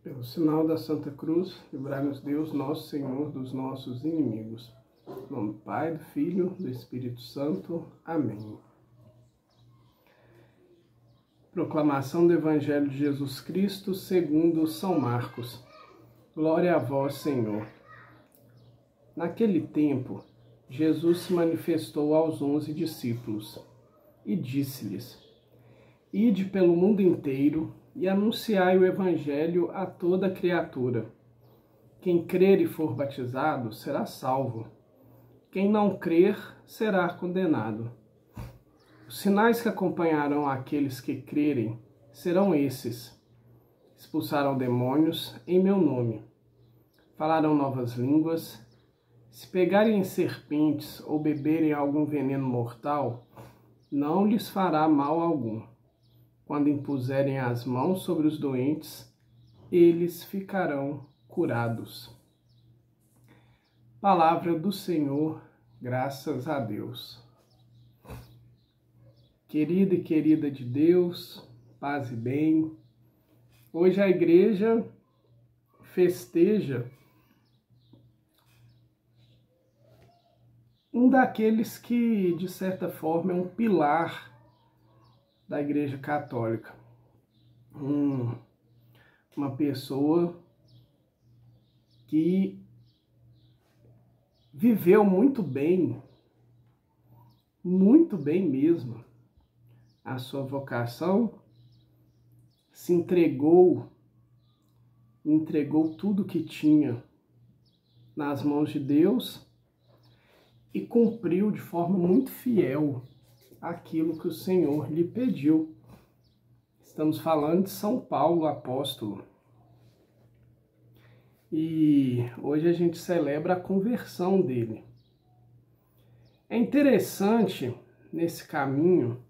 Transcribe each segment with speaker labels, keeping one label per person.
Speaker 1: Pelo sinal da Santa Cruz, livrai-nos Deus, nosso Senhor, dos nossos inimigos. Em nome do Pai, do Filho, do Espírito Santo. Amém. Proclamação do Evangelho de Jesus Cristo segundo São Marcos. Glória a vós, Senhor. Naquele tempo, Jesus se manifestou aos 11 discípulos e disse-lhes: Ide pelo mundo inteiro e anunciai o Evangelho a toda criatura. Quem crer e for batizado será salvo. Quem não crer será condenado. Os sinais que acompanharão aqueles que crerem serão esses: expulsarão demônios em meu nome, falarão novas línguas, se pegarem em serpentes ou beberem algum veneno mortal, não lhes fará mal algum. Quando impuserem as mãos sobre os doentes, eles ficarão curados. Palavra do Senhor, graças a Deus. Querida e querida de Deus, paz e bem. Hoje a igreja festeja um daqueles que, de certa forma, é um pilar da Igreja Católica. Uma pessoa que viveu muito bem mesmo, a sua vocação, se entregou tudo que tinha nas mãos de Deus e cumpriu de forma muito fiel aquilo que o Senhor lhe pediu. Estamos falando de São Paulo, apóstolo. E hoje a gente celebra a conversão dele. É interessante nesse caminho,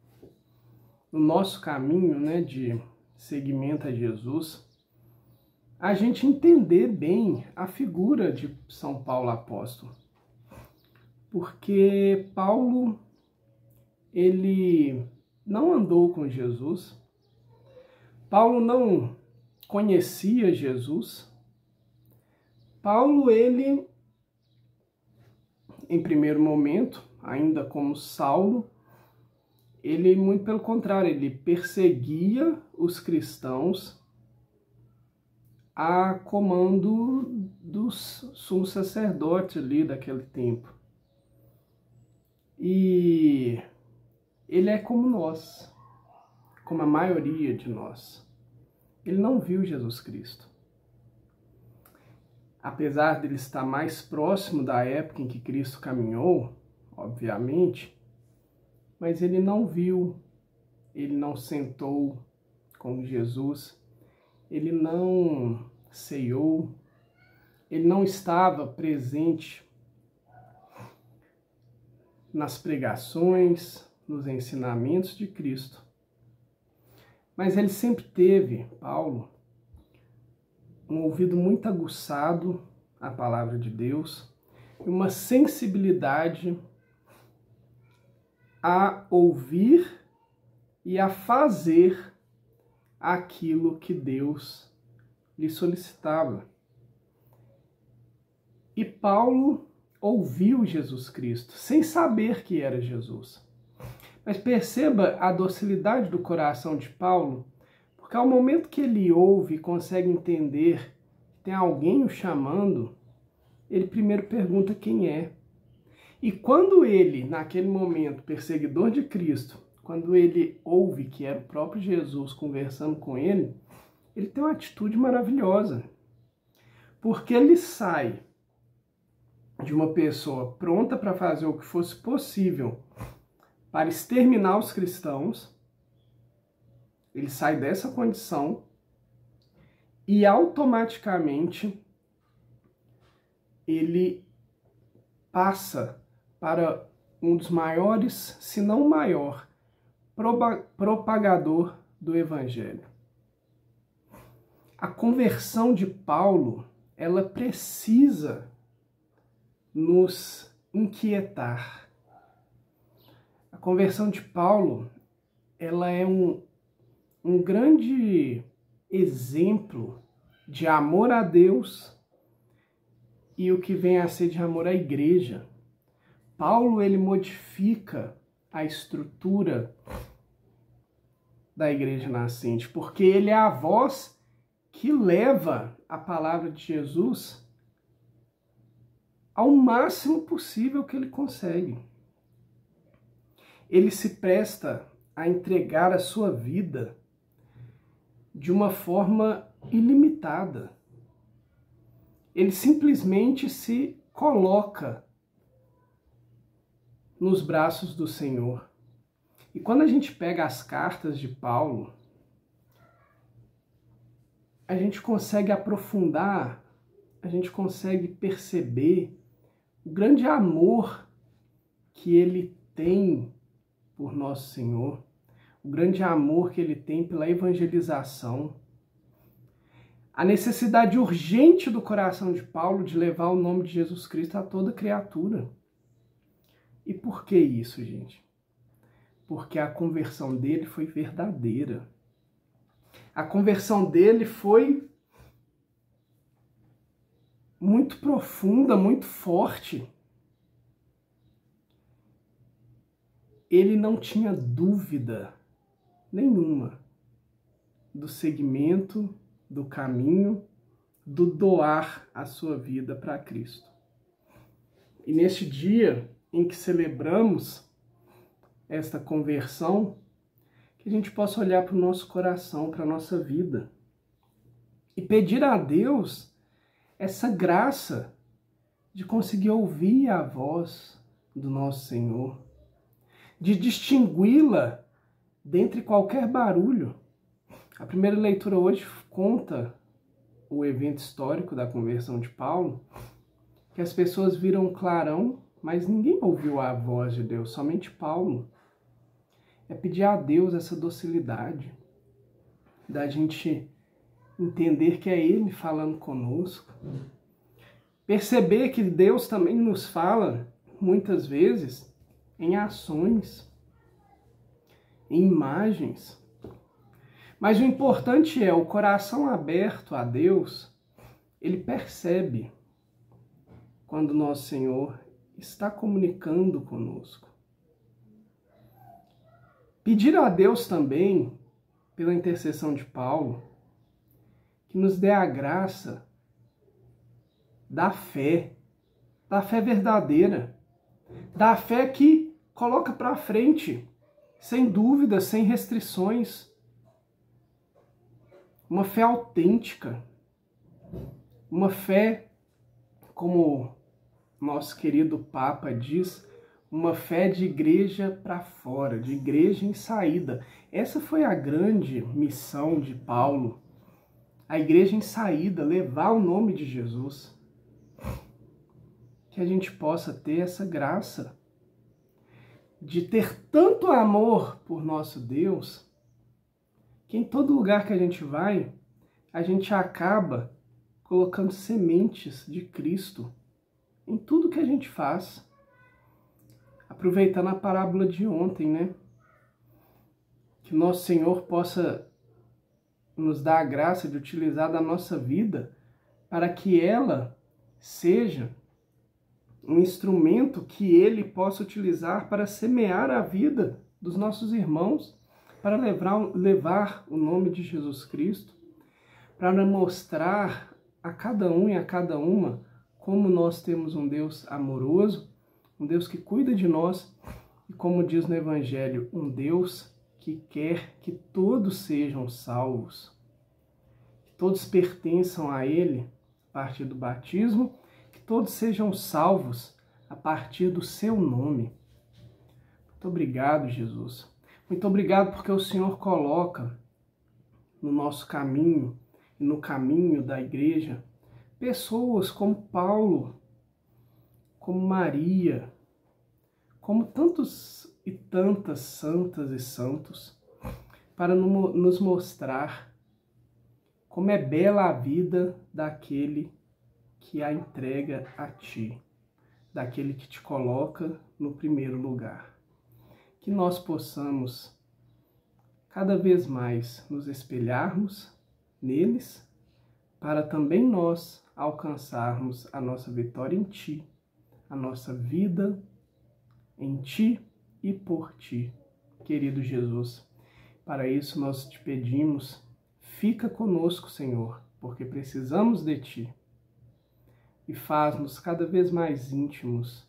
Speaker 1: no nosso caminho, de seguimento a Jesus, a gente entender bem a figura de São Paulo apóstolo. Porque Paulo, ele não andou com Jesus, Paulo não conhecia Jesus. Paulo, ele, em primeiro momento, ainda como Saulo, ele, muito pelo contrário, ele perseguia os cristãos a comando dos sumos sacerdotes ali daquele tempo. E ele é como nós, como a maioria de nós. Ele não viu Jesus Cristo. Apesar dele estar mais próximo da época em que Cristo caminhou, obviamente, mas ele não viu, ele não sentou com Jesus, ele não ceiou, ele não estava presente nas pregações, nos ensinamentos de Cristo. Mas ele sempre teve, Paulo, um ouvido muito aguçado à palavra de Deus e uma sensibilidade a ouvir e a fazer aquilo que Deus lhe solicitava. E Paulo ouviu Jesus Cristo, sem saber que era Jesus. Mas perceba a docilidade do coração de Paulo, porque ao momento que ele ouve e consegue entender que tem alguém o chamando, ele primeiro pergunta quem é. E quando ele, naquele momento, perseguidor de Cristo, quando ele ouve que era o próprio Jesus conversando com ele, ele tem uma atitude maravilhosa. Porque ele sai de uma pessoa pronta para fazer o que fosse possível para exterminar os cristãos, ele sai dessa condição e automaticamente ele passa para um dos maiores, se não o maior, propagador do Evangelho. A conversão de Paulo, ela precisa nos inquietar. A conversão de Paulo, ela é um grande exemplo de amor a Deus e o que vem a ser de amor à igreja. Paulo, ele modifica a estrutura da igreja nascente, porque ele é a voz que leva a palavra de Jesus ao máximo possível que ele consegue. Ele se presta a entregar a sua vida de uma forma ilimitada. Ele simplesmente se coloca nos braços do Senhor. E quando a gente pega as cartas de Paulo, a gente consegue aprofundar, a gente consegue perceber o grande amor que ele tem por nosso Senhor, o grande amor que ele tem pela evangelização, a necessidade urgente do coração de Paulo de levar o nome de Jesus Cristo a toda criatura. E por que isso, gente? Porque a conversão dele foi verdadeira. A conversão dele foi muito profunda, muito forte. Ele não tinha dúvida nenhuma do segmento, do caminho, do doar a sua vida para Cristo. E neste dia em que celebramos esta conversão, que a gente possa olhar para o nosso coração, para a nossa vida e pedir a Deus essa graça de conseguir ouvir a voz do nosso Senhor, de distingui-la dentre qualquer barulho. A primeira leitura hoje conta o evento histórico da conversão de Paulo, que as pessoas viram um clarão, mas ninguém ouviu a voz de Deus, somente Paulo. É pedir a Deus essa docilidade, da gente entender que é Ele falando conosco. Perceber que Deus também nos fala, muitas vezes, em ações, em imagens. Mas o importante é o coração aberto a Deus, ele percebe quando nosso Senhor está comunicando conosco. Pedir a Deus também, pela intercessão de Paulo, que nos dê a graça da fé verdadeira, da fé que coloca para frente, sem dúvidas, sem restrições, uma fé autêntica, uma fé, como nosso querido Papa diz, uma fé de igreja para fora, de igreja em saída. Essa foi a grande missão de Paulo, a igreja em saída, levar o nome de Jesus. Que a gente possa ter essa graça de ter tanto amor por nosso Deus, que em todo lugar que a gente acaba colocando sementes de Cristo em tudo que a gente faz. Aproveitando a parábola de ontem, né? Que nosso Senhor possa nos dar a graça de utilizar da nossa vida para que ela seja um instrumento que Ele possa utilizar para semear a vida dos nossos irmãos, para levar o nome de Jesus Cristo, para mostrar a cada um e a cada uma como nós temos um Deus amoroso, um Deus que cuida de nós e, como diz no Evangelho, um Deus que quer que todos sejam salvos, que todos pertençam a Ele a partir do batismo, que todos sejam salvos a partir do seu nome. Muito obrigado, Jesus. Muito obrigado porque o Senhor coloca no nosso caminho e no caminho da igreja pessoas como Paulo, como Maria, como tantos e tantas santas e santos, para nos mostrar como é bela a vida daquele que a entrega a ti, daquele que te coloca no primeiro lugar. Que nós possamos cada vez mais nos espelharmos neles, para também nós alcançarmos a nossa vitória em Ti, a nossa vida em Ti e por Ti, querido Jesus. Para isso nós te pedimos, fica conosco, Senhor, porque precisamos de Ti. E faz-nos cada vez mais íntimos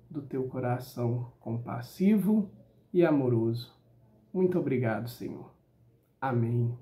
Speaker 1: do Teu coração compassivo e amoroso. Muito obrigado, Senhor. Amém.